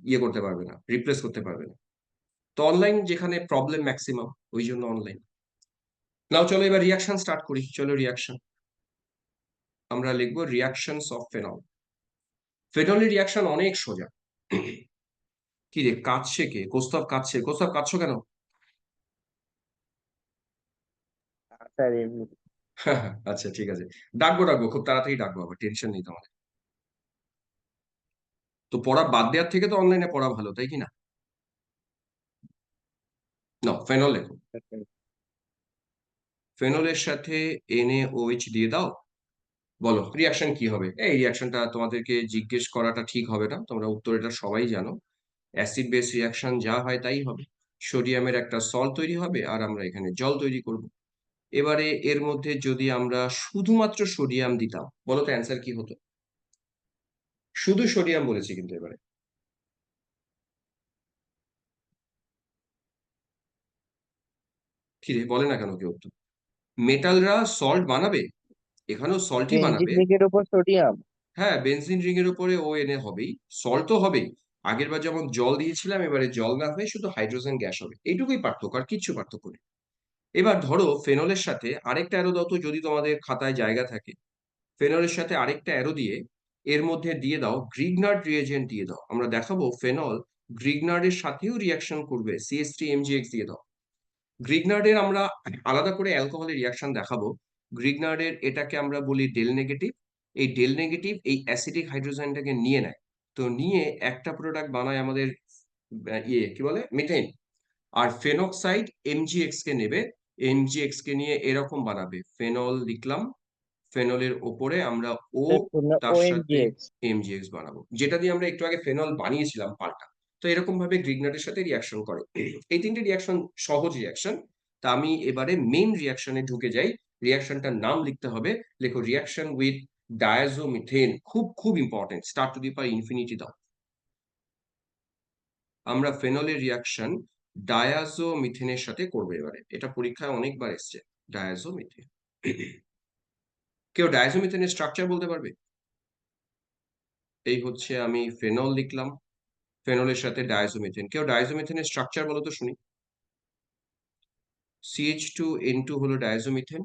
ইয়ে করতে পারবে না, রিপ্লেস করতে পারবে না। তো অনলাইন যেখানে প্রবলেম ম্যাক্সিমাম, ওই জন্য অনলাইন। নাও চলো এবার রিয়াকশন স্টার্ট করি। চলো রিয়াকশন, আমরা লিখবো রিয়াকশনস অফ ফেনল। ফেনলের রিয়াকশন অনেক সোজা। কি রে, কাঁদছে কে? কৌস্তব কাঁদছে। কৌস্তব, কাঁদছো কেন? স্যার এমনি। আচ্ছা ঠিক আছে, ডাকবো ডাকবো, খুব তাড়াতাড়ি ডাকবো, আবার টেনশন নেই তোমাদের। তো পড়া বাদ দেওয়ার থেকে তো অনলাইনে পড়া ভালো, তাই কি না? না, ফেনল লেখো। ফেনলের সাথে NaOH দিয়ে দাও। বলো রিয়াকশন কি হবে? এই রিয়াকশনটা তোমাদেরকে জিজ্ঞেস করাটা ঠিক হবে না, তোমরা উত্তর এটা সবাই জানো। অ্যাসিড বেস রিয়াকশন যা হয় তাই হবে। সোডিয়ামের একটা সল্ট তৈরি হবে, আর আমরা এখানে জল তৈরি করব। এবারে এর মধ্যে যদি আমরা শুধুমাত্র সোডিয়াম দিতাম, বলো তো অ্যান্সার কি হতো? শুধু সোডিয়াম বলেছি কিন্তু এবারে। কি রে, বলে না কেন কেউ তো? মেটালরা সল্ট বানাবে, এখানেও সল্টই বেঞ্জিন বানাবে। রিংয়ের উপর সোডিয়াম। হ্যাঁ, বেনজিন রিং এর উপরে ONA হবেই, সল্ট তো হবেই। আগের বার যেমন জল দিয়েছিলাম, এবারে জল না হয়ে শুধু হাইড্রোজেন গ্যাস হবে, এইটুকুই পার্থক্য, আর কিচ্ছু পার্থক্য নেই। এবার ধরো ফেনলের সাথে আরেকটা অ্যারো দাও তো, যদি তোমাদের খাতায় জায়গা থাকে। ফেনলের সাথে আরেকটা অ্যারো দিয়ে এর মধ্যে দিয়ে দাও গ্রিগনার্ড রিয়েজেন্ট দিয়ে দাও। আমরা দেখাবো ফেনল গ্রিগনার্ডের সাথেও রিয়াকশন করবে, CH3MgX দিয়ে দাও। গ্রিগনার্ডের আমরা আলাদা করে অ্যালকোহলের রিয়াকশন দেখাবো। গ্রিগনার্ডের এটাকে আমরা বলি ডেল নেগেটিভ। এই ডেল নেগেটিভ এই অ্যাসিডিক হাইড্রোজেনটাকে নিয়ে নেয়, তো নিয়ে একটা প্রোডাক্ট বানায় আমাদের কি বলে, মিথেন। আর ফেনক্সাইড MgX কে নেবে, MgX কে নিয়ে এরকম বানাবে, ফেনল লিখলাম, ফেনলের ওপরে আমরা ও, তার সাথে OMGX। MgX বানাবো, যেটা দিয়ে আমরা একটু আগে ফেনল বানিয়েছিলাম পাল্টা। তো এরকম ভাবে গ্রিগনার্ডের সাথে রিয়াকশন করে। এই তিনটে রিয়াকশন সহজ রিয়াকশন। তা আমি এবারে মেইন রিয়াকশনে ঢুকে যাই। রিয়াকশনটার নাম লিখতে হবে, লেখো রিয়াকশন উইথ ডায়াজোমিথেন। খুব খুব important, star to the power infinity দাও। আমরা ফেনলের রিয়াকশন ডায়াজোমিথেনের সাথে করবো এবারে, এটা পরীক্ষায় অনেকবার এসছে, ডায়াজোমিথেন। কেউ ডায়াজোমিথেনের স্ট্রাকচার বলতে পারবে? এই হচ্ছে, আমি ফেনল লিখলাম, ফেনলের সাথে ডায়াজোমিথেন। কেউ ডায়াজোমিথেনের স্ট্রাকচার বলো তো শুনি। CH2N2 হলো ডায়াজোমিথেন।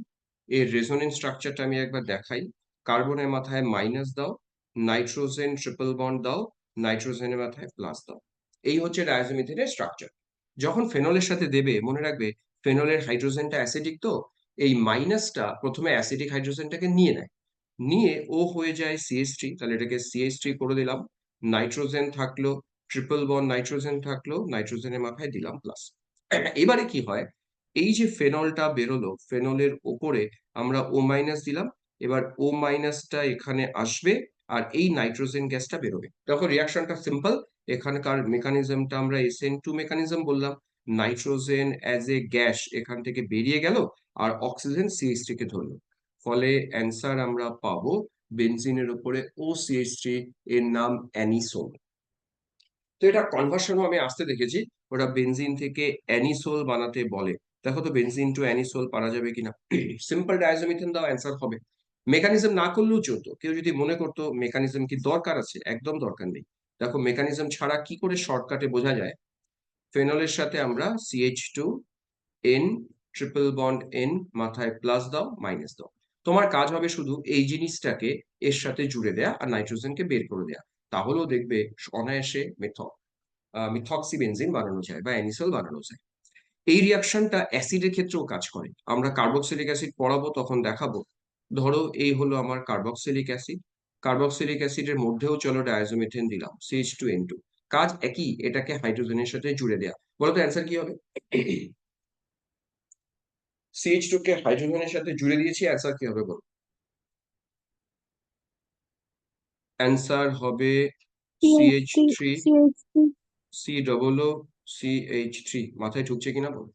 এর রেজোনেন্স স্ট্রাকচারটা আমি একবার দেখাই। কার্বনের মাথায় মাইনাস দাও, নাইট্রোজেন ট্রিপল বন্ড দাও, নাইট্রোজেনের মাথায় প্লাস দাও। এই হচ্ছে ডায়াজোমিথেনের স্ট্রাকচার। যখন ফেনলের সাথে দেবে, মনে রাখবে ফেনলের হাইড্রোজেনটা অ্যাসিডিক, তো এই মাইনাসটা প্রথমে অ্যাসিডিক হাইড্রোজেনটাকে নিয়ে নেয়, নিয়ে ও হয়ে যায় CH3, তাহলে এটাকে CH3 করে দিলাম। নাইট্রোজেন থাকলো, ট্রিপল বন্ড নাইট্রোজেন থাকলো, নাইট্রোজেনের মাথায় দিলাম প্লাস। এবারে কি হয়, এই যে ফেনলটা বেরোলো, ফেনলের ওপরে আমরা O মাইনাস দিলাম। এবার O মাইনাসটা এখানে আসবে, আর এই নাইট্রোজেন গ্যাসটা বেরোবে। তখন রিয়াকশনটা সিম্পল। এখানকার মেকানিজমটা আমরা SN2 মেকানিজম বললাম। নাইট্রোজেন অ্যাজ এ গ্যাস এখান থেকে বেরিয়ে গেল, আর অক্সিজেন CH3 কে ধরলো। ফলে অ্যান্সার আমরা পাবো বেনজিনের উপরে OCH3, এর নাম অ্যানিসোল। তো এটা কনভার্সনও আমি আসতে দেখেছি, ওরা বেনজিন থেকে অ্যানিসোল বানাতে বলে। দেখো তো বেনজিন টু অ্যানিসোল পারা যাবে কিনা। সিম্পল ডায়াজোমিথেন দাও, অ্যান্সার হবে। মেকানিজম না করলেও চলতো, কেউ যদি মনে করতো মেকানিজম কি দরকার আছে, একদম দরকার নেই। দেখো মেকানিজম ছাড়া কি করে শর্টকাটে বোঝা যায়। ফেনলের সাথে আমরা CH2N ট্রিপল বন্ড N, মাথায় প্লাস দাও মাইনাস দাও। তোমার কাজ হবে শুধু এই জিনিসটাকে এর সাথে জুড়ে দেয়া আর নাইট্রোজেনকে বের করে দেয়া, তাহলেও দেখবে অনায়াসে মিথক্সিবেনজিন বানানো যায় বা অ্যানিসল বানানো যায়। এই রিয়াকশনটা অ্যাসিডের ক্ষেত্রেও কাজ করে, আমরা কার্বক্সিলিক অ্যাসিড পড়াবো তখন দেখাবো। ধরো এই হলো আমার কার্বক্সিলিক অ্যাসিড, কার্বক্সিলিক অ্যাসিডের মধ্যেও চলো ডায়াজোমিথেন দিলাম, CH2N2। কাজ একই, এটাকে হাইড্রোজেনের সাথে জুড়ে দেয়া। বলো তো অ্যান্সার কি হবে? CH2 কে হাইড্রোজেনের সাথে জুড়ে দিয়েছি, অ্যান্সার কি হবে বলো? অ্যান্সার হবে CH3, CH3 COO CH3। মাথায় ঢুকছে কিনা বলো?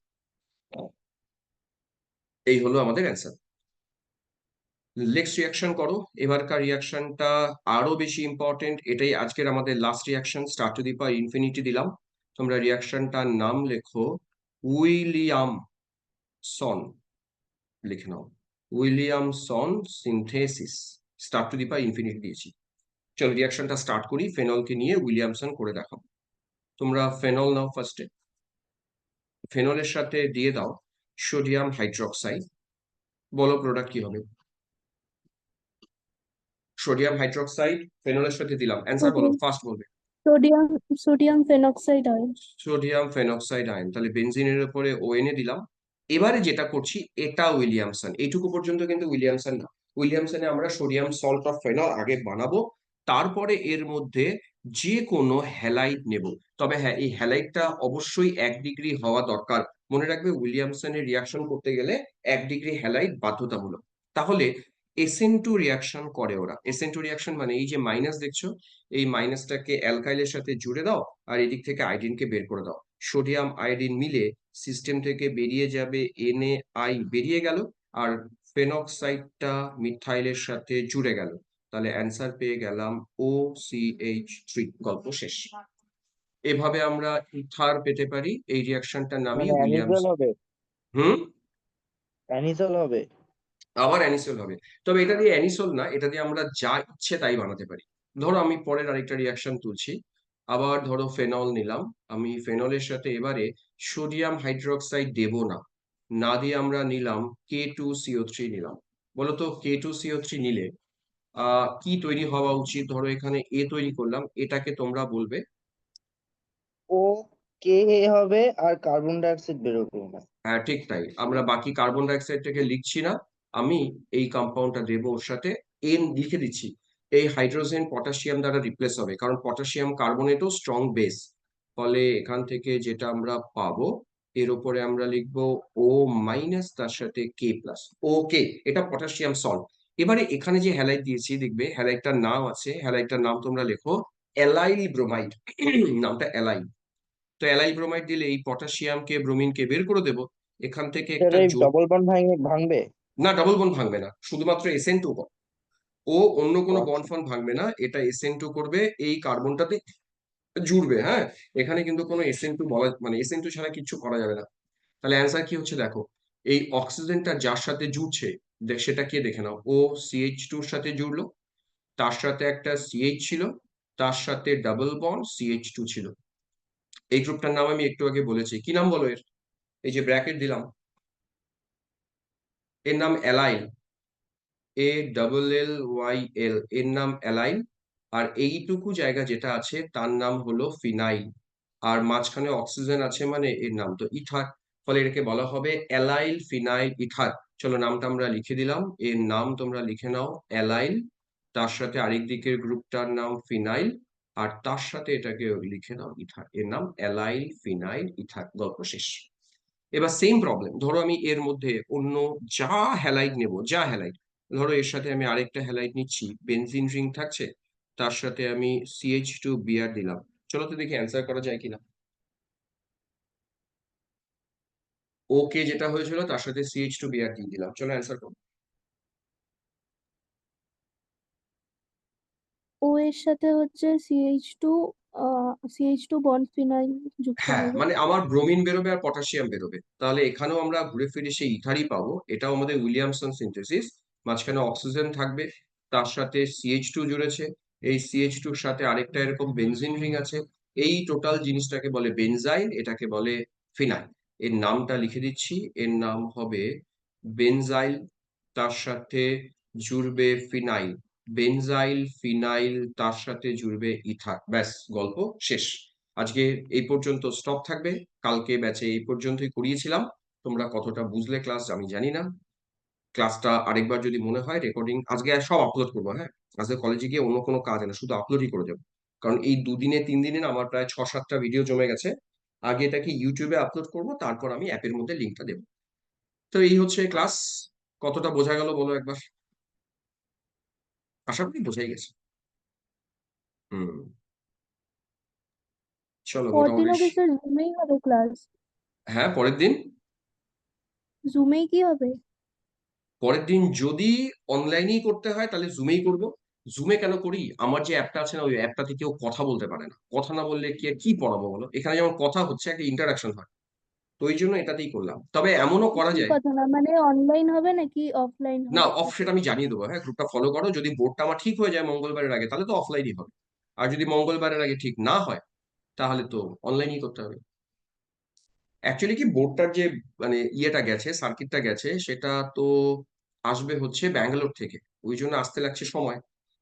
এই হলো আমাদের অ্যান্সার। নেক্সট রিয়াকশন করো। এবারকার রিয়াকশনটা আরো বেশি ইম্পর্টেন্ট, এটাই আজকের আমাদের last reaction, star to the power infinity দিলাম। তোমরা রিয়াকশনটার নাম লেখো উইলিয়ামসন, লিখে নাও, Williamson synthesis. Star to the power infinity দিয়েছি। চলো রিয়াকশনটা স্টার্ট করি, ফেনলকে নিয়ে উইলিয়ামসন করে দেখাবো। তোমরা ফেনল নাও ফার্স্টে, ফেনলের সাথে দিয়ে দাও সোডিয়াম হাইড্রোক্সাইড। বলো প্রোডাক্ট কি হবে? সোডিয়াম হাইড্রোক্সাইড ফেনলের সাথে দিলাম, অ্যান্সার বলো, ফার্স্ট বলবে। Sodium sodium phenoxide ion. Sodium phenoxide ion, তাহলে বেনজিনের উপরে ONA দিলাম। এবারে যেটা করছি এটা উইলিয়ামসন, এইটুকু পর্যন্ত কিন্তু উইলিয়ামসন না। উইলিয়ামসনে আমরা সোডিয়াম সল্ট অফ ফেনল আগে বানাবো, তারপরে এর মধ্যে যে কোনো হ্যালাইড নেব। তবে হ্যাঁ, এই হ্যালাইডটা অবশ্যই 1 ডিগ্রি হওয়া দরকার। মনে রাখবে উইলিয়ামসনের রিয়াকশন করতে গেলে 1 ডিগ্রি হ্যালাইড বাধ্যতামূলক। তাহলে SN2 রিয়াকশন করে ওরা। SN2 রিয়াকশন মানে এই যে মাইনাস দেখছো, এই মাইনাসটাকে অ্যালকাইলের সাথে জুড়ে দাও, আর এদিক থেকে আয়োডিনকে বের করে দাও। সোডিয়াম আয়োডিন মিলে সিস্টেম থেকে বেরিয়ে যাবে NaI, বেরিয়ে গেল। আর ফেনক্সাইডটা মিথাইলের সাথে জুড়ে গেল, তাহলে অ্যান্সার পেয়ে গেলাম OCH3। গল্প শেষ। এভাবে আমরা ইথার পেতে পারি, এই রিয়াকশনটার নামই মানে উইলিয়ামস। অ্যানিসল হবে, হুম অ্যানিসল হবে। আবার অ্যানিসোল হবে, তবে এটা দিয়ে অ্যানিসোল না, এটা দিয়ে আমরা যা ইচ্ছে তাই বানাতে পারি। ধরো আমি পরের আরেকটা রিয়াকশন তুলছি, আবার ধরো ফেনল নিলাম, আমি ফেনলের সাথে এবারে সোডিয়াম হাইড্রোক্সাইড দেব না, না দিয়ে আমরা নিলাম K2CO3 নিলাম। বলতো K2CO3 নিলে কি তৈরি হওয়া উচিত? ধরো এখানে এ তৈরি করলাম, এটাকে তোমরা বলবে ও কে হবে আর কার্বন ডাই অক্সাইড বেরোবে না। হ্যাঁ ঠিক তাই, আমরা বাকি কার্বন ডাই অক্সাইডটাকে লিখছি না, আমি এই কম্পাউন্ডটা দেবো ওর সাথে, এন লিখে দিচ্ছি। এই হাইড্রোজেন পটাশিয়াম দ্বারা রিপ্লেস হবে, কারণ পটাশিয়াম কার্বনেটও স্ট্রং বেস, ফলে এখান থেকে যেটা আমরা পাবো এর উপরে আমরা লিখবো ও মাইনাস, তার সাথে কে প্লাস। ওকে, এটা পটাশিয়াম সল্ট। এবারে এখানে যে হ্যালাইড দিয়েছি, দেখবে হ্যালাইডটার নাম আছে, হ্যালাইডটার নাম তোমরা লেখো অ্যালাইল ব্রোমাইড। নামটা অ্যালাইল। তো অ্যালাইল ব্রোমাইড দিলে এই পটাশিয়ামকে ব্রোমিনকে বের করে দেবো, এখান থেকে একটা সেটা এই ডবল বন্ড ভাঙবে? না, ডাবল বন্ড ভাঙবে না, শুধুমাত্র SN2 ও অন্য ও কোনো বন্ড আচ্ছা। ফন্ড ভাঙবে না, এটা SN2 করবে, এই কার্বনটাতে জুড়বে। হ্যাঁ, এখানে কিন্তু কোনো SN2 বলা, মানে SN2 ছাড়া কিছু করা যাবে না। তাহলে অ্যান্সার কি হচ্ছে দেখো, এই অক্সিজেনটা যার সাথে জুড়ছে, সেটা কে দেখে নাও, ও CH2 এর সাথে জুড়লো, তার সাথে একটা CH ছিল, তার সাথে ডাবল বন্ড CH2 ছিল। এই গ্রুপটার নাম আমি একটু আগে বলেছি, কি নাম বলো এর? এই যে ব্র্যাকেট দিলাম, এর নাম অ্যালাইল, ALLYL, এর নাম অ্যালাইল। আর এইটুকু জায়গা যেটা আছে তার নাম হলো ফিনাইল, আর মাঝখানে অক্সিজেন আছে মানে এর নাম তো ইথার, ফলে এটাকে বলা হবে অ্যালাইল ফিনাইল ইথার। চলো নামটা আমরা লিখে দিলাম, এর নাম তোমরা লিখে নাও অ্যালাইল, তার সাথে আরেক দিকের গ্রুপটার নাম ফিনাইল, আর তার সাথে এটাকে লিখে নাও ইথার, এর নাম অ্যালাইল ফিনাইল ইথার। গল্প শেষ। এবার সেম প্রবলেম, ধরো আমি এর মধ্যে অন্য যা হ্যালাইড নেব, যা হ্যালাইড, ধরো এর সাথে আমি আরেকটা হ্যালাইড নিচ্ছি, বেনজিন রিং থাকছে, তার সাথে আমি CH2Br দিলাম। চলো তো দেখি অ্যান্সার করা যায় কিনা। ওকে যেটা হয়েছিল তার সাথে CH2Br দিয়ে দিলাম, চলো অ্যান্সার করো। ও এর সাথে হচ্ছে CH2 বন্ড ফিনাইল যুক্ত হ্যাঁ, হবে। মানে আমার ব্রোমিন বেরোবে আর পটাশিয়াম বেরোবে, তাহলে এখানেও আমরা ঘুরে ফিরে সেই ইথারই পাবো, এটাও আমাদের উইলিয়ামসন সিনথেসিস। মাঝখানে অক্সিজেন থাকবে, তার সাথে CH2 জুড়েছে, এই CH2 এর সাথে আরেকটা এরকম বেনজিন রিং আছে, এই টোটাল জিনিসটাকে বলে বেনজাইল, এটাকে বলে ফিনাইল। এর নামটা লিখে দিচ্ছি, এর নাম হবে বেনজাইল, তার সাথে জুড়বে ফিনাইল, বেনজাইল ফিনাইল, তার সাথে জুড়বে ইথার। ব্যাস, গল্প শেষ। আজকে এই পর্যন্ত স্টপ থাকবে, কালকে ব্যাচে এই পর্যন্তই করিয়েছিলাম। তোমরা কতটা বুঝলে ক্লাস আমি জানি না, ক্লাসটা আরেকবার যদি মনে হয় রেকর্ডিং আজকে আর সব আপলোড করবো। হ্যাঁ, আজকে কলেজে গিয়ে অন্য কোনো কাজ না, শুধু আপলোডই করে যাবো, কারণ এই 2 দিনে 3 দিনে না আমার প্রায় 6-7টা ভিডিও জমে গেছে। আগে এটাকে ইউটিউবে আপলোড করব, তারপর আমি অ্যাপের মধ্যে লিঙ্কটা দেবো। তো এই হচ্ছে ক্লাস, কতটা বোঝা গেল বলো একবার? আশা করি বোঝাই গেছে। হুম, চলো মোটামুটি পরদিনও কি স্যার জুমেই হবে ক্লাস? হ্যাঁ, পরের দিন, জুমেই কি হবে? পরের দিন যদি অনলাইনেই করতে হয় তাহলে জুমেই করব। জুমে কেন করি, আমার যে অ্যাপটা আছে না, ওই অ্যাপটাতে কেউ কথা বলতে পারে না, কথা না বললে কি পড়াবো বলো, এখানে যেমন কথা হচ্ছে একটা ইন্টারাকশন হয়, তো ওই জন্য এটাতেই করলাম। তবে এমনও করা কি যায়, কথা না, মানে অনলাইন হবে নাকি অফলাইন না হবে অফ ক্লাস? সেটা আমি জানিয়ে দেবো। হ্যাঁ, গ্রুপটা ফলো করো, যদি বোর্ডটা আমার ঠিক হয়ে যায় মঙ্গলবারের আগে তাহলে তো অফলাইনই হবে, আর যদি মঙ্গলবারের আগে ঠিক না হয় তাহলে তো অনলাইনই করতে হবে। অ্যাকচুয়ালি কি বোর্ডটার যে মানে ইয়েটা গেছে, সার্কিটটা গেছে, সেটা তো আসবে হচ্ছে ব্যাঙ্গালোর থেকে, ওই জন্য আসতে লাগছে সময়।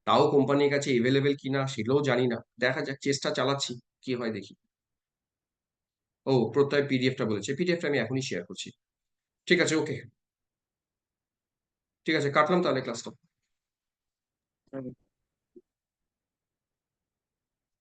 তাও কোম্পানির কাছে এভেলেবেল কিনা সেটাও জানি না, দেখা যাক, চেষ্টা চালাচ্ছি, কি হয় দেখি। ও প্রত্যয় পিডিএফটা বলেছে, পিডিএফটা আমি এখনই শেয়ার করছি। ঠিক আছে, ওকে, ঠিক আছে, কাটলাম তাহলে ক্লাসটা।